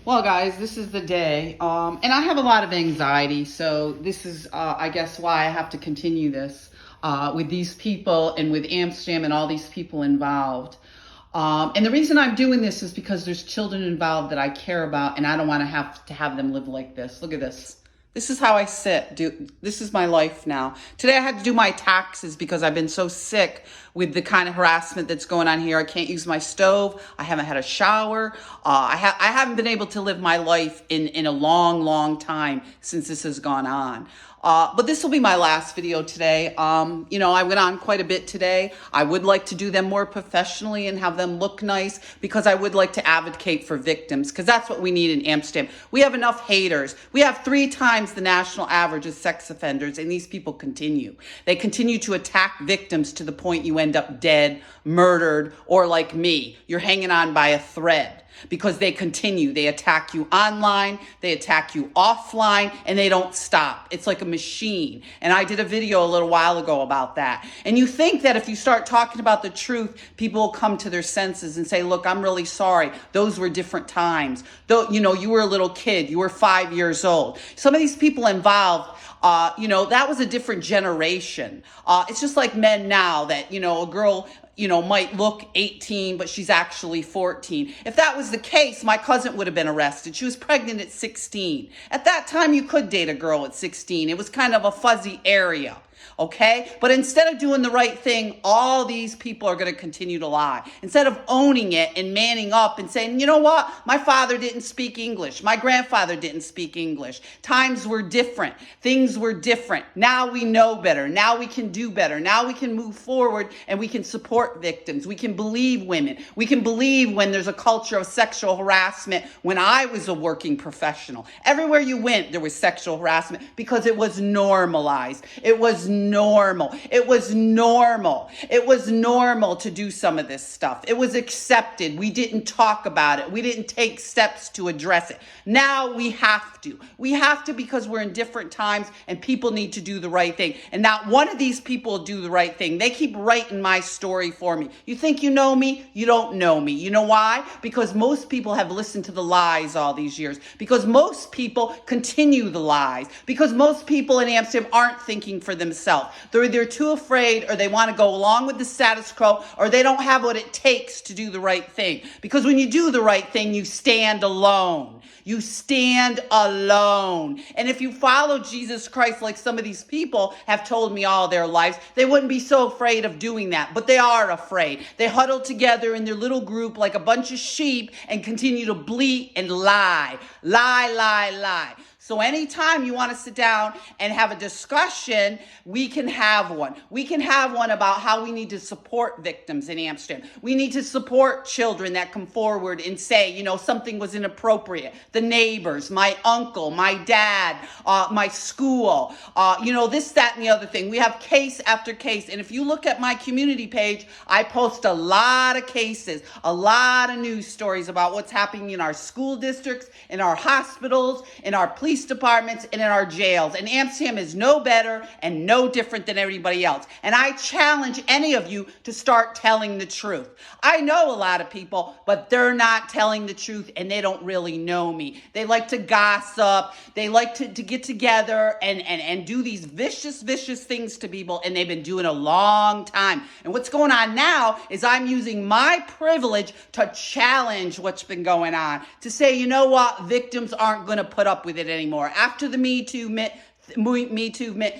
Well, guys, this is the day, and I have a lot of anxiety, so this is, I guess, why I have to continue this with these people and with Amsterdam and all these people involved. And the reason I'm doing this is because there's children involved that I care about, and I don't want to have them live like this. Look at this. This is how I sit. This is my life now. Today I had to do my taxes because I've been so sick with the kind of harassment that's going on here. I can't use my stove. I haven't had a shower. I haven't been able to live my life in a long, long time since this has gone on. But this will be my last video today. I went on quite a bit today. I would like to do them more professionally and have them look nice because I would like to advocate for victims because that's what we need in Amsterdam. We have enough haters. We have 3 times the national average of sex offenders, and these people continue. They continue to attack victims to the point you end up dead, murdered, or like me, you're hanging on by a thread. Because they continue. They attack you online, they attack you offline, and they don't stop. It's like a machine. And I did a video a little while ago about that. And you think that if you start talking about the truth, people will come to their senses and say, look, I'm really sorry. Those were different times. Though, you were a little kid. You were 5 years old. Some of these people involved, that was a different generation. It's just like men now that, a girl, might look 18, but she's actually 14. If that was the case, my cousin would have been arrested. She was pregnant at 16. At that time, you could date a girl at 16. It was kind of a fuzzy area. Okay? But instead of doing the right thing, all these people are going to continue to lie. Instead of owning it and manning up and saying, you know what? My father didn't speak English. My grandfather didn't speak English. Times were different. Things were different. Now we know better. Now we can do better. Now we can move forward and we can support victims. We can believe women. We can believe when there's a culture of sexual harassment. When I was a working professional, everywhere you went, there was sexual harassment because it was normalized. It was normal. It was normal. It was normal to do some of this stuff. It was accepted. We didn't talk about it. We didn't take steps to address it. Now we have to. We have to because we're in different times and people need to do the right thing. And not one of these people do the right thing. They keep writing my story for me. You think you know me? You don't know me. You know why? Because most people have listened to the lies all these years. Because most people continue the lies. Because most people in Amsterdam aren't thinking for themselves. They're either too afraid or they want to go along with the status quo or they don't have what it takes to do the right thing. Because when you do the right thing, you stand alone. You stand alone. And if you follow Jesus Christ like some of these people have told me all their lives, they wouldn't be so afraid of doing that. But they are afraid. They huddle together in their little group like a bunch of sheep and continue to bleat and lie. Lie, lie, lie. So anytime you want to sit down and have a discussion, we can have one. We can have one about how we need to support victims in Amsterdam. We need to support children that come forward and say, something was inappropriate. The neighbors, my uncle, my dad, my school, this, that, and the other thing. We have case after case. And if you look at my community page, I post a lot of cases, a lot of news stories about what's happening in our school districts, in our hospitals, in our police departments, and in our jails. And Amsterdam is no better and no different than everybody else. And I challenge any of you to start telling the truth. I know a lot of people, but they're not telling the truth and they don't really know me. They like to gossip. They like to get together and do these vicious things to people, and they've been doing a long time. And what's going on now is I'm using my privilege to challenge what's been going on, to say, you know what, victims aren't going to put up with it anymore. After the Me Too movement,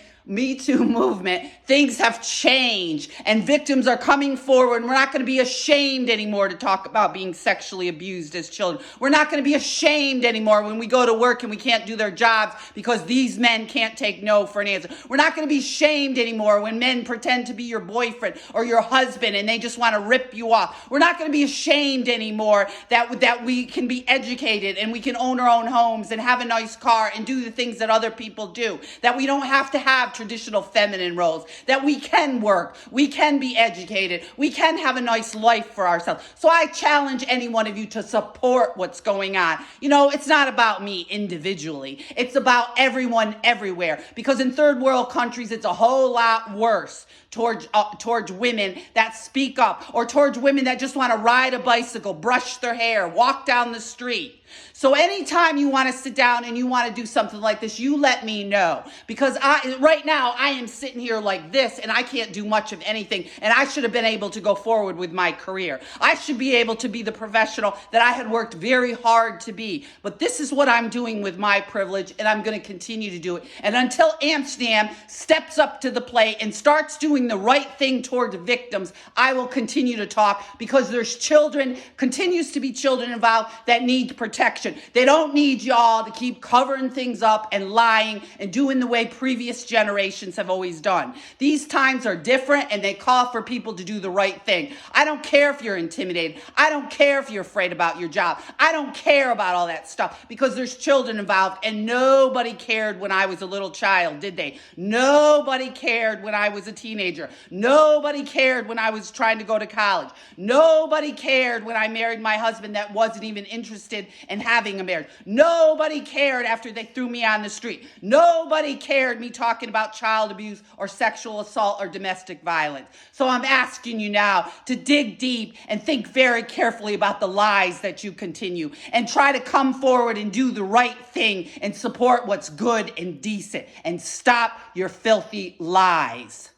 things have changed and victims are coming forward, and we're not going to be ashamed anymore to talk about being sexually abused as children. We're not going to be ashamed anymore when we go to work and we can't do their jobs because these men can't take no for an answer. We're not going to be ashamed anymore when men pretend to be your boyfriend or your husband and they just want to rip you off. We're not going to be ashamed anymore that we can be educated and we can own our own homes and have a nice car and do the things that other people do. That we don't have to have traditional feminine roles, that we can work, we can be educated, we can have a nice life for ourselves. So I challenge any one of you to support what's going on. You know, it's not about me individually. It's about everyone everywhere, because in third world countries, it's a whole lot worse towards women that speak up, or towards women that just want to ride a bicycle, brush their hair, walk down the street. So anytime you want to sit down and you want to do something like this, you let me know, because right now I am sitting here like this and I can't do much of anything, and I should have been able to go forward with my career. I should be able to be the professional that I had worked very hard to be. But this is what I'm doing with my privilege, and I'm going to continue to do it. And until Amsterdam steps up to the plate and starts doing the right thing toward the victims, I will continue to talk, because there's children, continues to be children involved that need protection. They don't need y'all to keep covering things up and lying and doing the way previous generations have always done. These times are different, and they call for people to do the right thing. I don't care if you're intimidated. I don't care if you're afraid about your job. I don't care about all that stuff, because there's children involved, and nobody cared when I was a little child, did they? Nobody cared when I was a teenager. Nobody cared when I was trying to go to college. Nobody cared when I married my husband that wasn't even interested in having a marriage. Nobody cared after they threw me on the street. Nobody cared me talking about child abuse or sexual assault or domestic violence. So I'm asking you now to dig deep and think very carefully about the lies that you continue, and try to come forward and do the right thing and support what's good and decent, and stop your filthy lies.